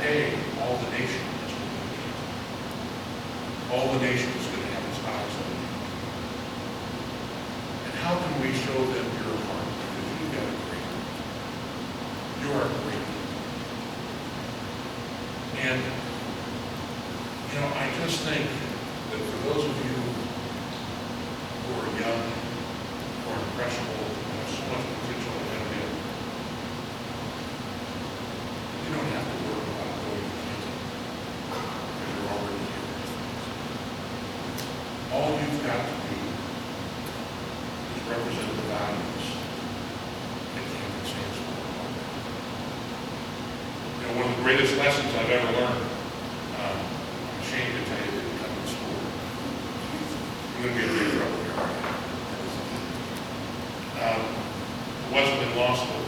day, all the nation is going to be. All the nation is going to have its eyes on you. And how can we show them your heart? Because you've got a great heart. You are great. And, you know, I just think that for those of you who are young, who are impressionable, who have so much potential ahead of you, you don't have to worry about going to Canton because you're already here. All you've got to do is represent the values that Canton stands for. You know, one of the greatest lessons I've ever learned, I'm ashamed to tell you that you come to school. I'm going to be a big trouble here. It wasn't in law school,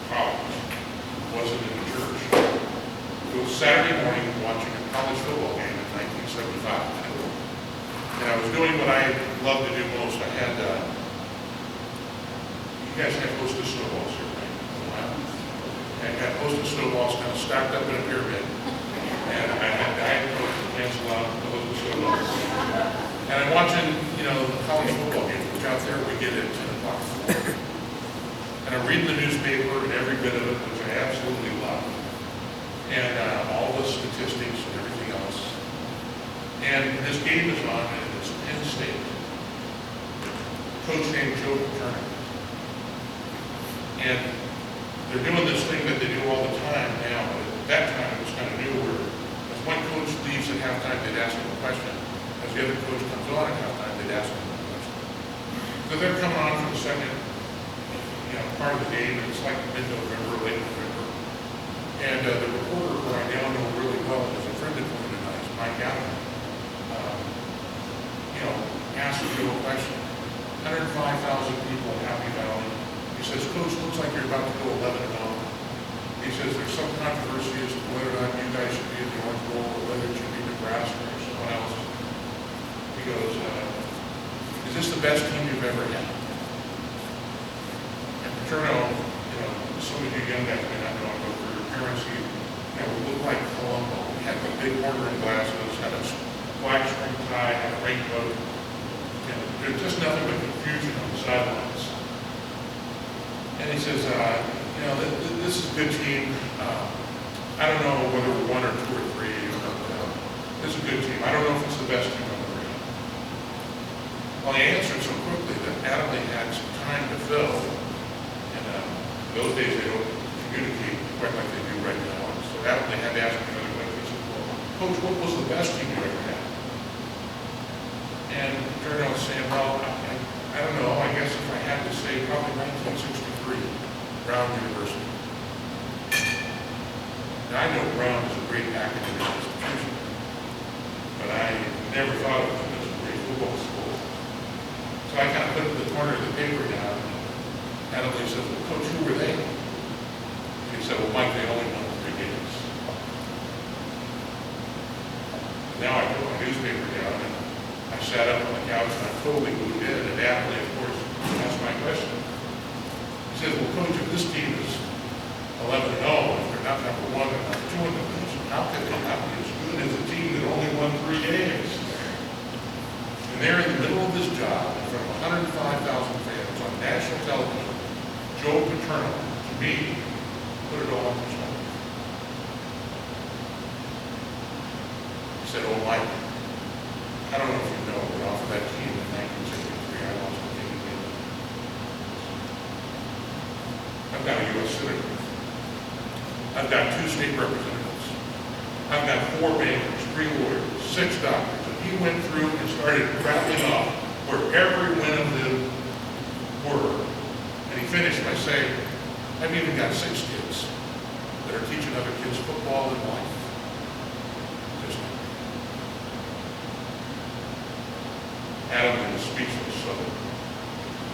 college. It wasn't in the church. It was Saturday morning watching a college football game in 1975. And I was doing what I love to do most. I had, you guys have hostess snowballs here, right? I had hostess snowballs kind of stacked up in a pyramid. And I had Diet Coke to cancel out the hostess snowballs. And I'm watching, you know, the college football game, which out there we get at 10 o'clock. And I'm reading the newspaper and every bit of it, which I absolutely love. And all the statistics and everything else. And this game is on, and it's Penn State. Coach named Joe Paterno. And they're doing this thing that they do all the time now, but at that time it was kind of new, where as one coach leaves at halftime, they'd ask him a question. As the other coach comes on at halftime, they'd ask him a question. So they're coming on for the second, you know, part of the game, and it's like mid-November, late November. And the reporter, who I now know really well, is a friend of mine and I, is Mike Allen. You know, asked Joe a question. 105,000 people in Happy Valley. He says, Coach, looks like you're about to go 11-0. He says, there's some controversy as to whether or not you guys should be in the Orange Bowl or whether it should be Nebraska or someone else. He goes, is this the best team you've ever had? And Paterno, you know, some of you young guys may not know, but for your parents, he, you know, looked like Columbo. He had the big horn-rimmed glasses, had a black string tie, had a raincoat. You know, there's just nothing but confusion on the sidelines. And he says, you know, this is a good team. I don't know whether we're 1 or 2 or 3, but this is a good team. I don't know if it's the best team I've ever had. Well, he answered so quickly that Adderley had some time to fill. And in those days, they don't communicate quite like they do right now. And so Adderley had to ask him another question. He said, well, Coach, what was the best team you ever had? And Paterno was saying, well, I don't know. I guess if I had to say, probably 1963, Brown University. Now, I know Brown is a great academic institution, but I never thought of them as a great football school. So I kind of put the corner of the paper down, and Adderley says, well, Coach, who were they? And he said, well, Mike, they only won 3 games. Now I put my newspaper down, and I sat up on the couch, and I totally moved in, and Adderley, of course, asked my question. He says, well, Coach, if this team is 11-0, if they're not number 1 and number 2 in the division, how can they not be as good as a team that only won 3 games? And there in the middle of his job, in front of 105,000 fans on national television, Joe Paterno, to me, put it all in perspective. He said, oh, Mike, I don't know if you know, but off of that team in 1963, I lost the game again. I've got a U.S. citizen. I've got 2 state representatives. I've got 4 bankers, 3 lawyers, 6 doctors. And he went through and started rattling off where every one of them were. And he finished by saying, I've even got 6 kids that are teaching other kids football and life. Just like me. Adam was speechless, so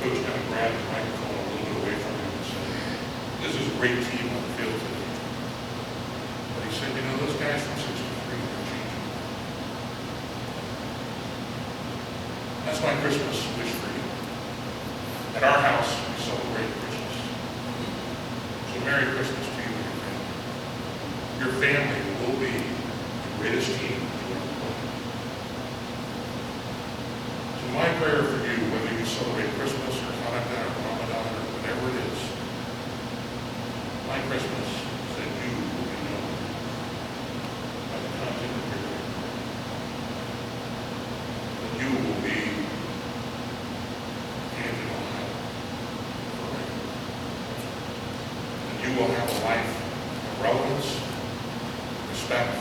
Coach kind of grabbed the microphone a little bit away from him and said, this is a great team on the field today. But he said, you know, those guys from 63 are changing. That's my Christmas wish for you. At our house, we celebrate Christmas. So Merry Christmas to you and your family. Your family will be the greatest team you ever played. So my prayer for you, whether you celebrate Christmas or Hanukkah or Ramadan or whatever it is, my Christmas is that you will be known by the content of your life. That you will be handed on out forever. That you will have a life of relevance, respect,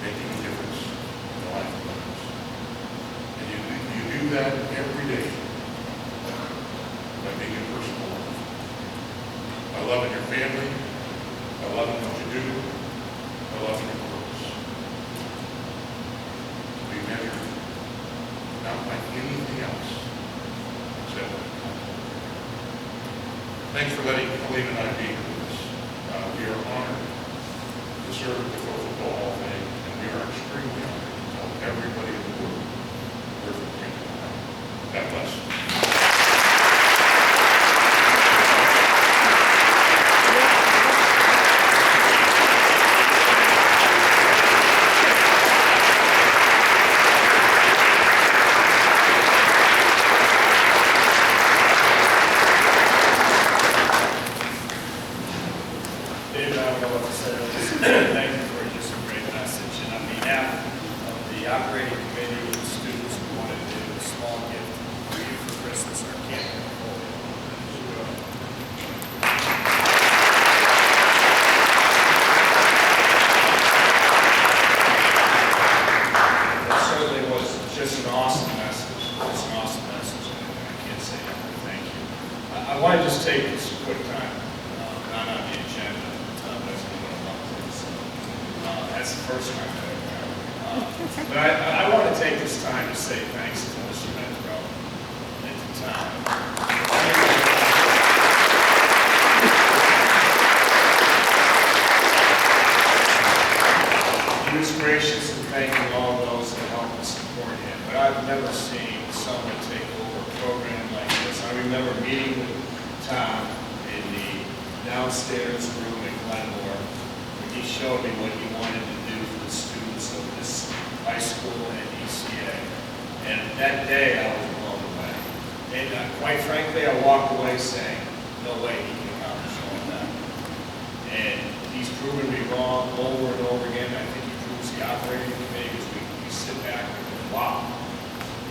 making a difference in the life of others. And you do that every day by being a person of love. By loving your family, by loving what you do, by loving your purpose. To be measured not by anything else except by God. Thanks for letting Colleen and I be here with us. We are honored to serve the Football Hall of Fame, and we are extremely honored to tell everybody in the world we're from Camden, Ohio. God bless. David, I don't know what to say. Thank you for just a great message. And on behalf of the operating committee and the students, we wanted to do a small gift for you for Christmas, our Camden portfolio. That certainly was just an awesome message. Just an awesome message. And I can't say enough. Thank you. I want to just take this quick time, not on the agenda. That's the first time that I've had. But I want to take this time to say thanks to Mr. Ventura and to Tom. He was gracious in thanking all those that helped and support him. But I've never seen someone take over a program like this. I remember meeting with Tom in the downstairs room in Glenmore. He showed me what he wanted to do for the students of this high school and ECA. And that day I was blown away. And quite frankly, I walked away saying, no way he can accomplish all that. And he's proven me wrong over and over again. I think he proves the operating committee as we sit back and go, wow.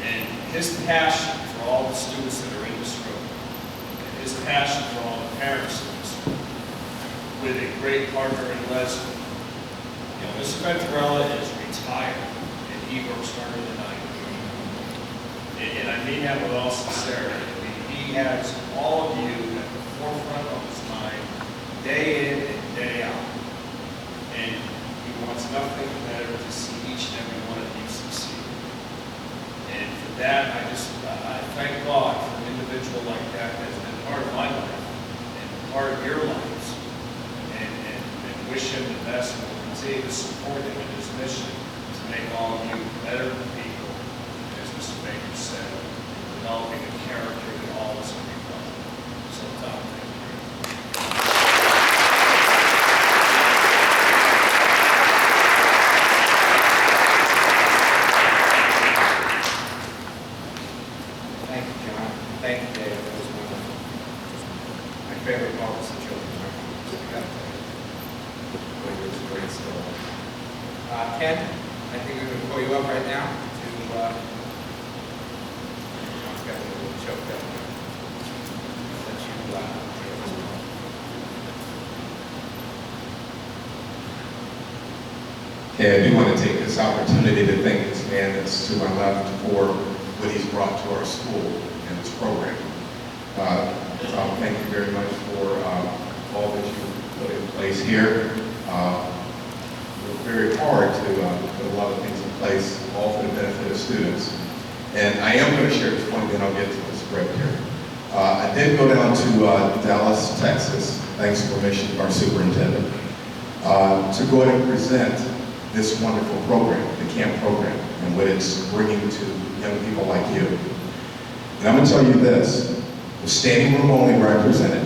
And his passion for all the students that are in this room, and his passion for all the parents in this room, with a great partner in Leslie. You know, Mr. Venturella is retired, and he works harder than I do. And I mean that with all sincerity. I mean, he has all of you at the forefront of his mind, day in and day out. And he wants nothing better to see each and every one of you succeed. And for that, I thank God for an individual like that that's been part of my life and part of your lives. Wish him the best and will continue to support him in his mission to make all of you better people, as Mr. Baker said, developing a character that all of us can become. So, Tom, thank you. Thank you, John. Thank you, David. That was wonderful. My favorite part was the children's record. It was a great story. Ken, I think we're going to pull you up right now to I've got a little choked up now. Let you take this one. Okay, I do want to take this opportunity to thank this man that's to my left for what he's brought to our school and this program. Tom, thank you very much for all that you put in place here. Worked very hard to put a lot of things in place, all for the benefit of students. And I am going to share this point, then I'll get to the script here. I did go down to Dallas, Texas, thanks to permission of our superintendent, to go ahead and present this wonderful program, the CAMP program, and what it's bringing to young people like you. And I'm going to tell you this, the standing room only where I presented.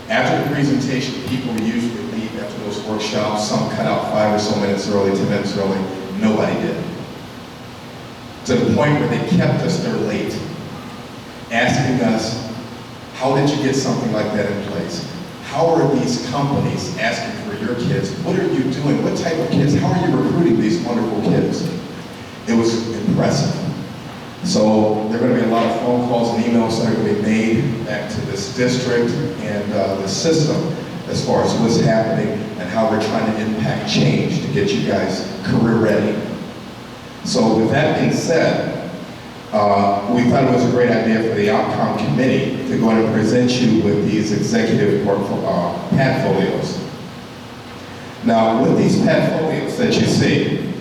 After the presentation, people usually leave after those workshops. Some cut out 5 or so minutes early, 10 minutes early. Nobody did. To the point where they kept us there late, asking us, how did you get something like that in place? How are these companies asking for your kids? What are you doing? What type of kids? How are you recruiting these wonderful kids? It was impressive. So there are going to be a lot of phone calls and emails that are going to be made back to this district and the system as far as what's happening and how we're trying to impact change to get you guys career ready. So with that being said, we thought it was a great idea for the Outcome Committee to go and present you with these executive portfolios. Now, with these portfolios that you see,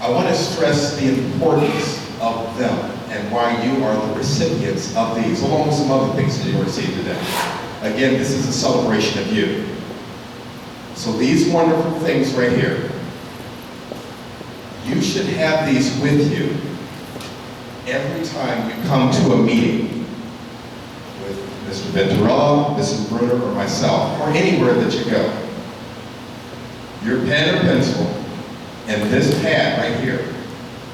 I want to stress the importance of them and why you are the recipients of these, along with some other things that you'll receive today. Again, this is a celebration of you. So these wonderful things right here, you should have these with you every time you come to a meeting with Mr. Venturella, Mrs. Bruner, or myself, or anywhere that you go. Your pen or pencil and this pad right here,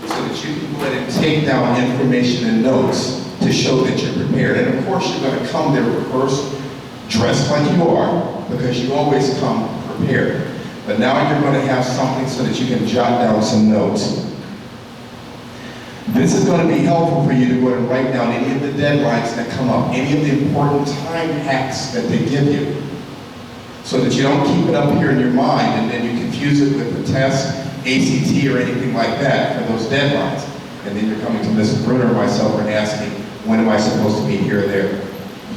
so that you can go ahead and take down information and notes to show that you're prepared. And of course, you're going to come there first dressed like you are, because you always come prepared. But now you're going to have something so that you can jot down some notes. This is going to be helpful for you to go and write down any of the deadlines that come up, any of the important time hacks that they give you, so that you don't keep it up here in your mind and then you confuse it with the test, ACT, or anything like that for those deadlines. And then you're coming to Mrs. Bruner or myself and asking, when am I supposed to be here or there?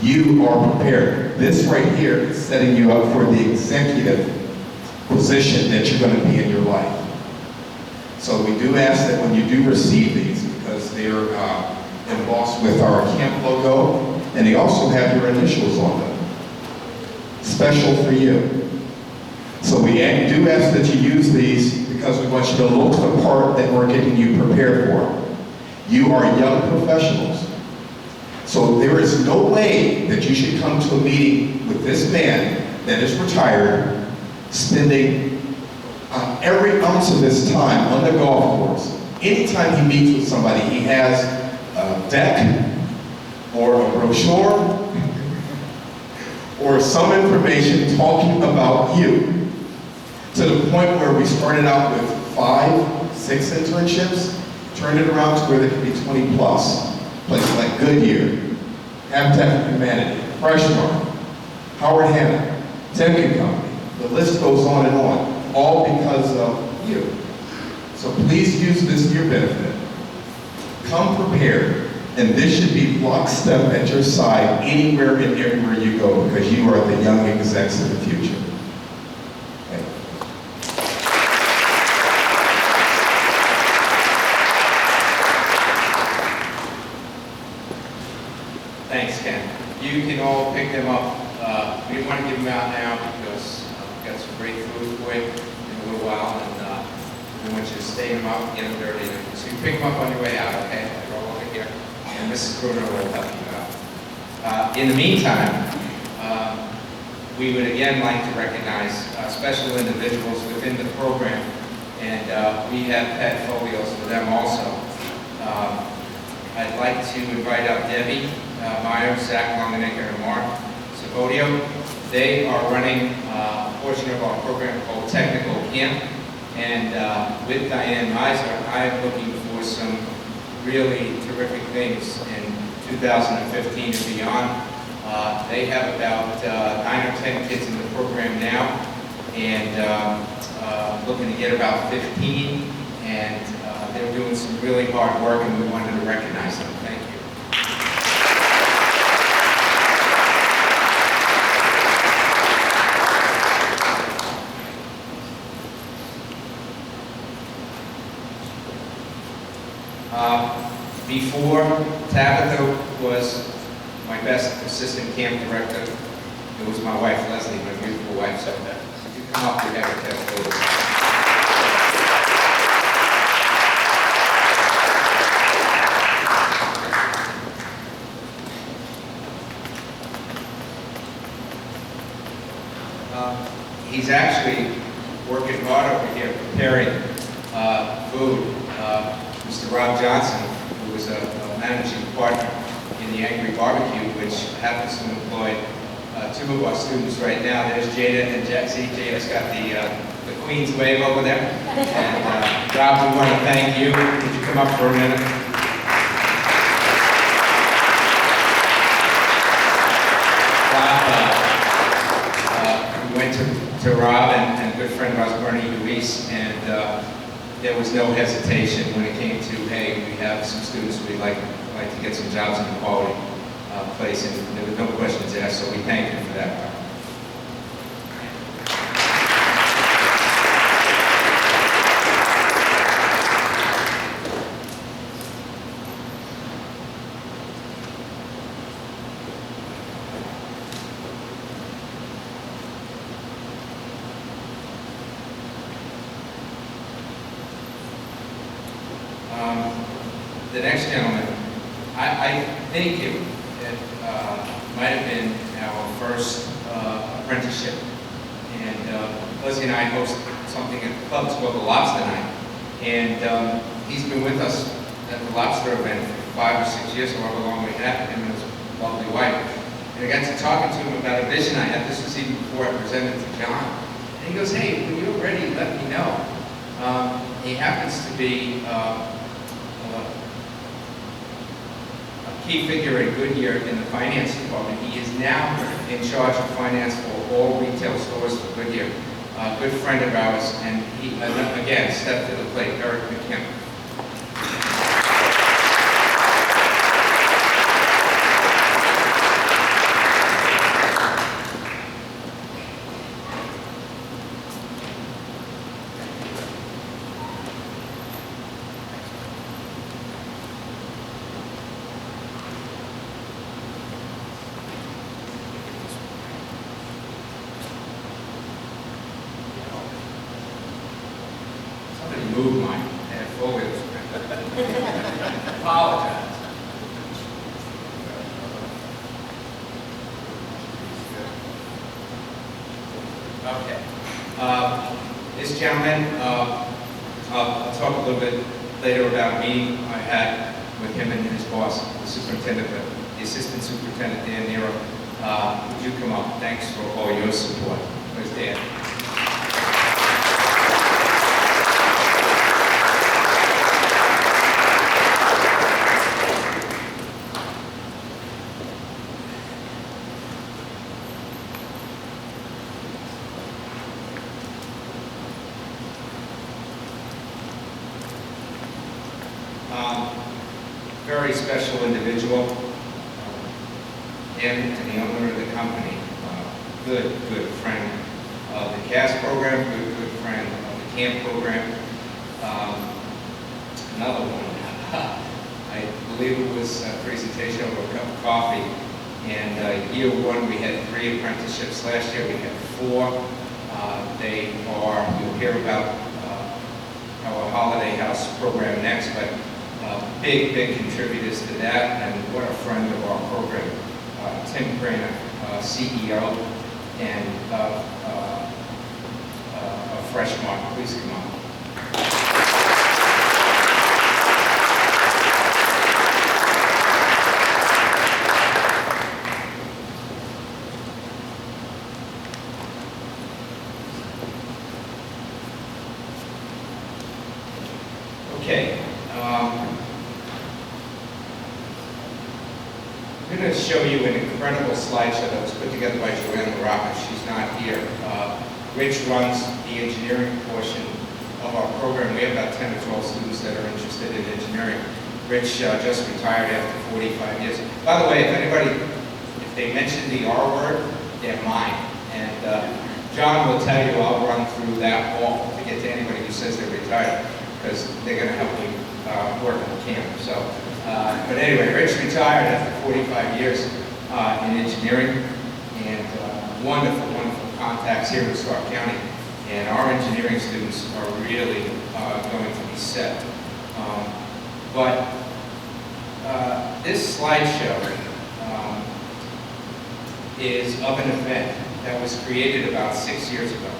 You are prepared. This right here is setting you up for the executive position that you're going to be in your life. So we do ask that when you do receive these, because they're embossed with our camp logo, and they also have your initials on them. Special for you. So we do ask that you use these because we want you to look the part that we're getting you prepared for. You are young professionals. So there is no way that you should come to a meeting with this man that is retired, spending every ounce of his time on the golf course. Anytime he meets with somebody, he has a deck or a brochure or some information talking about you, to the point where we started out with 5, 6 internships, turned it around to where there could be 20 plus. Places like Goodyear, Habitat for Humanity, Freshmark, Howard Hanna, Timken Company. The list goes on and on, all because of you. So please use this to your benefit. Come prepared, and this should be lockstep at your side anywhere and everywhere you go, because you are the young execs of the future. Thank you. Thanks, Ken. You can all pick them up. We didn't want to give them out now because we've got some great food for you in a little while, and we want you to stay them up, get them dirty. So you pick them up on your way out, okay? They're all over here, and Mrs. Bruner will help you out. In the meantime, we would again like to recognize special individuals within the program, and we have pet folios for them also. I'd like to invite up Debbie Meyer, Zach Longenecker, and Mark Savodio. They are running a portion of our program called Technical Camp, and with Diane Meisner, I am looking for some really terrific things in 2015 and beyond. They have about 9 or 10 kids in the program now, and looking to get about 15, and they're doing some really hard work, and we wanted to recognize them. Thank you. Before, Tabitha was my best assistant camp director. It was my wife, Leslie, my beautiful wife, so that if you come up, we have a test photo. He's actually working hard over here preparing food. Mr. Rob Johnson, who is a managing partner in the Angry Barbecue, which happens to employ two of our students right now. There's Jada and Jesse. Jada's got the Queen's wave over there. And Rob, we want to thank you. Would you come up for a minute? Rob, we went to Rob and good friend Bernie Luis, and there was no hesitation when it came to, hey, we have some students we'd like to get some jobs in the quality place, and there was no questions asked, so we thank you for that. The next gentleman, I think it might have been our first apprenticeship. And Leslie and I host something at the club, it's called the Lobster Night. And he's been with us at the Lobster event for 5 or 6 years, however long we had, him and his lovely wife. And I got to talking to him about a vision I had. This was even before I presented to John. And he goes, hey, when you're ready, let me know. He happens to be a key figure in Goodyear in the finance department. He is now in charge of finance for all retail stores for Goodyear. A good friend of ours, and he, again, stepped to the plate, Eric McKim. Move mine. I had full wheels. Apologize. Okay. This gentleman, I'll talk a little bit later about a meeting I had with him and his boss, the superintendent, the assistant superintendent, Dan Nero. Would you come up? Thanks for all your support. Where's Dan? Very special individual, him and the owner of the company, good friend of the CAS program, good friend of the CAMP program. Another one, I believe it was a presentation over a cup of coffee, and year one we had 3 apprenticeships. Last year we had 4. They are, you'll hear about our Holiday House program next, but big contributors to that, and what a friend of our program. Tim Craner, CEO, and a Freshmark. Please come on. Okay. I'm going to show you an incredible slideshow that was put together by Joanna LaRocca. She's not here. Rich runs the engineering portion of our program. We have about 10 or 12 students that are interested in engineering. Rich just retired after 45 years. By the way, if they mention the R word, they're mine. And John will tell you, I'll run through that all to get to anybody who says they're retired, because they're going to help me work on camp. So, but anyway, Rich retired after 45 years in engineering, and wonderful contacts here in Stark County. And our engineering students are really going to be set. But this slideshow is of an event that was created about 6 years ago.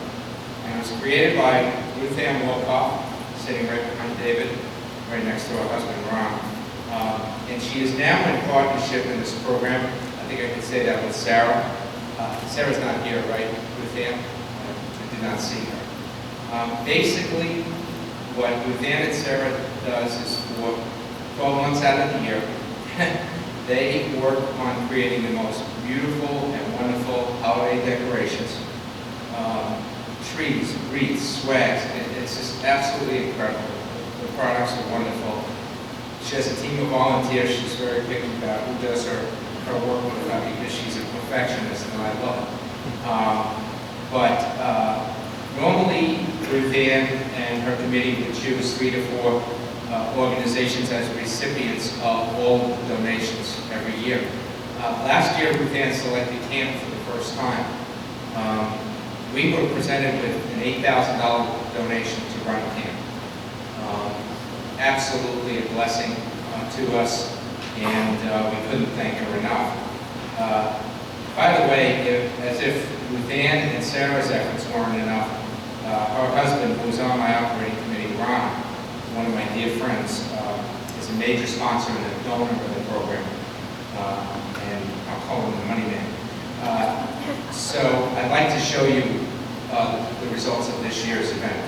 And it was created by Ruth Ann Wolkoff, sitting right behind David, right next to her husband, Ron. And she is now in partnership in this program. I think I could say that with Sarah. Sarah's not here, right, Ruth Ann? I did not see her. Basically, what Ruth Ann and Sarah does is for 12 months out of the year, they work on creating the most beautiful and wonderful holiday decorations. Trees, wreaths, swags, it's just absolutely incredible. The products are wonderful. She has a team of volunteers. She's very picky about who does her work with her because she's a perfectionist and I love it. Normally, Ruth Ann and her committee would choose 3 to 4 organizations as recipients of all the donations every year. Last year, Ruth Ann selected CAMP for the first time. We were presented with an $8,000 donation to run CAMP. Absolutely a blessing to us, and we couldn't thank her enough. By the way, as if Ruth Ann and Sarah's efforts weren't enough, her husband, who's on my operating committee, Ron, one of my dear friends, is a major sponsor and a donor of the program, and I'll call him the money man. So I'd like to show you the results of this year's event.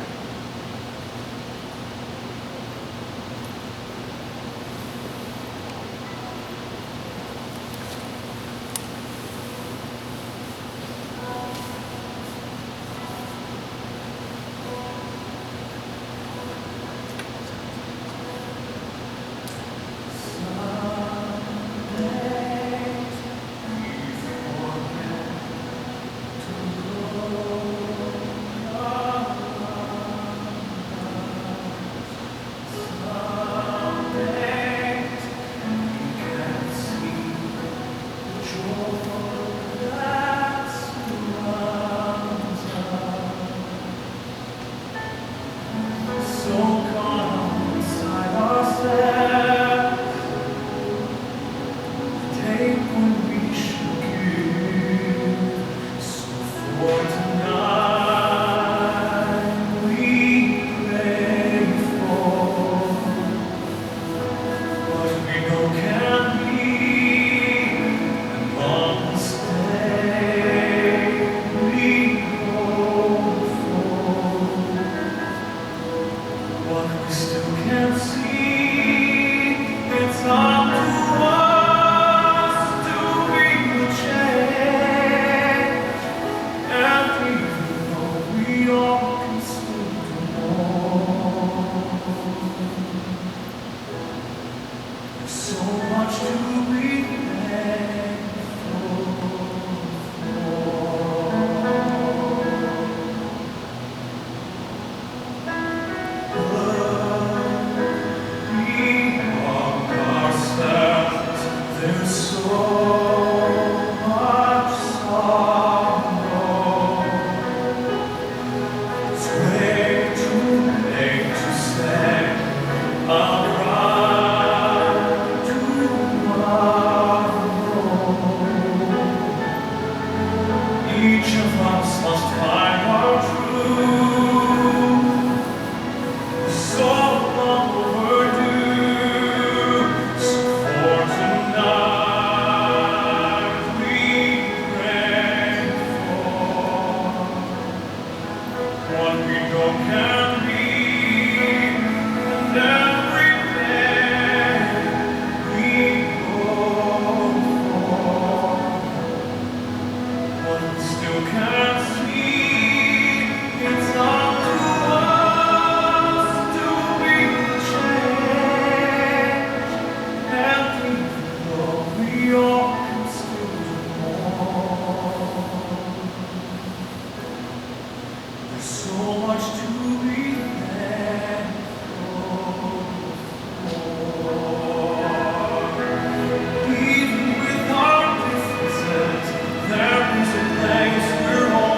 There is a place where all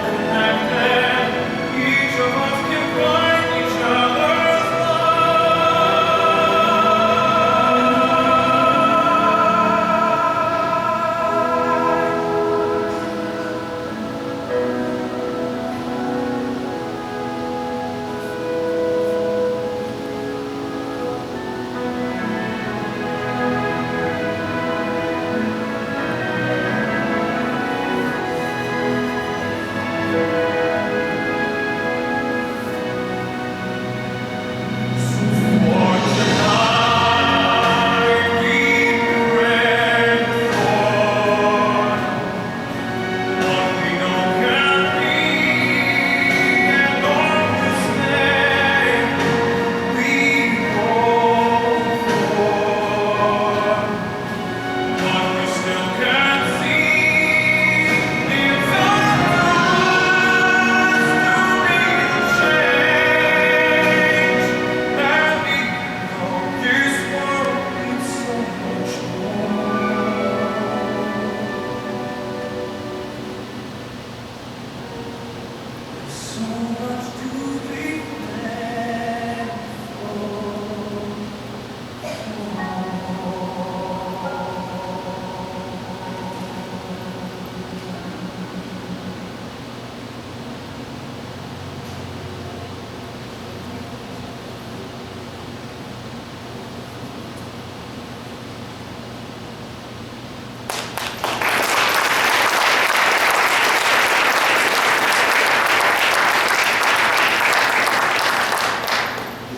You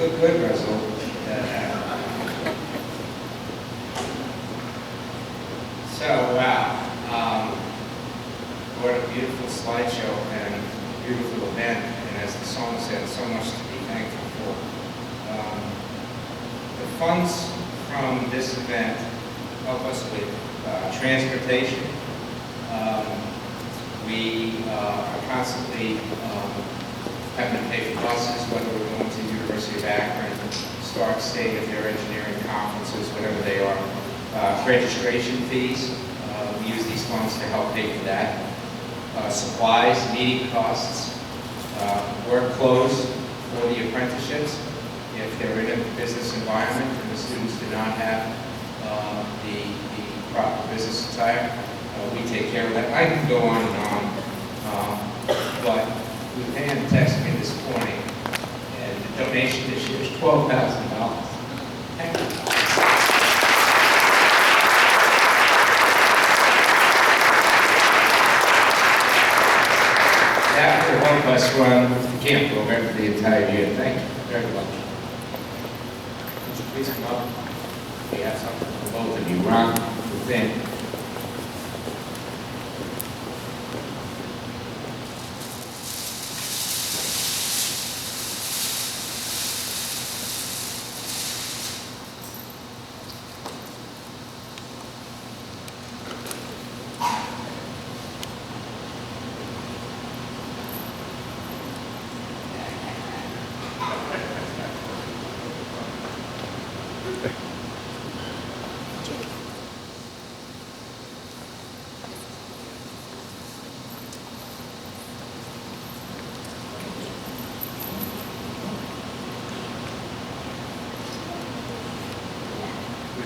look good, Russell. So, wow. What a beautiful slideshow and a beautiful event. And as the song said, so much to be thankful for. The funds from this event help us with transportation. We are constantly having to pay for buses, whether we're going to the University of Akron, Stark State, if they're engineering conferences, whatever they are. Registration fees, we use these funds to help pay for that. Supplies, meeting costs, work clothes for the apprenticeships. If they're in a business environment and the students do not have the proper business attire, we take care of that. I can go on and on, but Luann texted me this morning, and the donation this year is $12,000. Thank you. That will help us run the camp program for the entire year. Thank you very much. Would you please come up? We have something for both of you. Ron, Luann.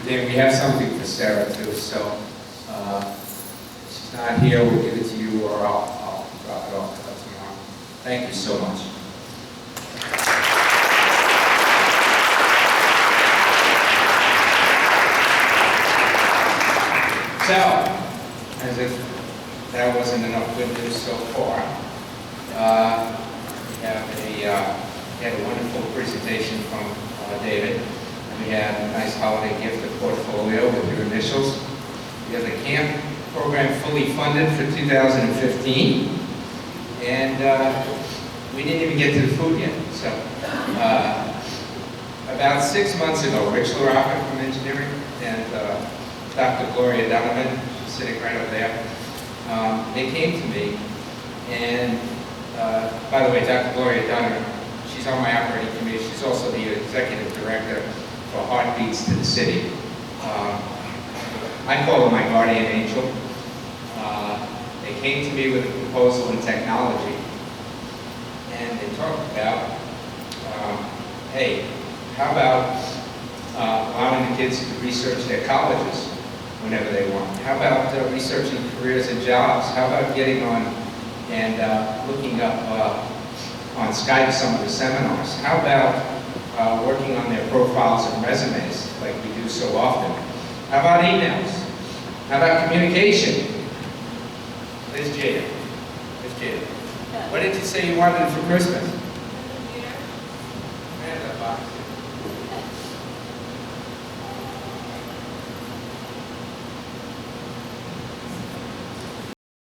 Then we have something for Sarah too, so she's not here, we'll give it to you, or I'll drop it off tomorrow. Thank you so much. So, as if that wasn't enough good news so far, we had a wonderful presentation from David. We have a nice holiday gift, a portfolio with your initials. We have the camp program fully funded for 2015. And we didn't even get to the food yet. So about 6 months ago, Rich LaRocca from engineering and Dr. Gloria Donovan, sitting right over there, they came to me. And by the way, Dr. Gloria Donovan, she's on my operating committee. She's also the executive director for Heartbeats to the City. I call her my guardian angel. They came to me with a proposal in technology, and they talked about, hey, how about allowing the kids to research their colleges whenever they want? How about researching careers and jobs? How about getting on and looking up on Skype some of the seminars? How about working on their profiles and resumes like we do so often? How about emails? How about communication? There's Jada. There's Jada. What did you say you wanted for Christmas?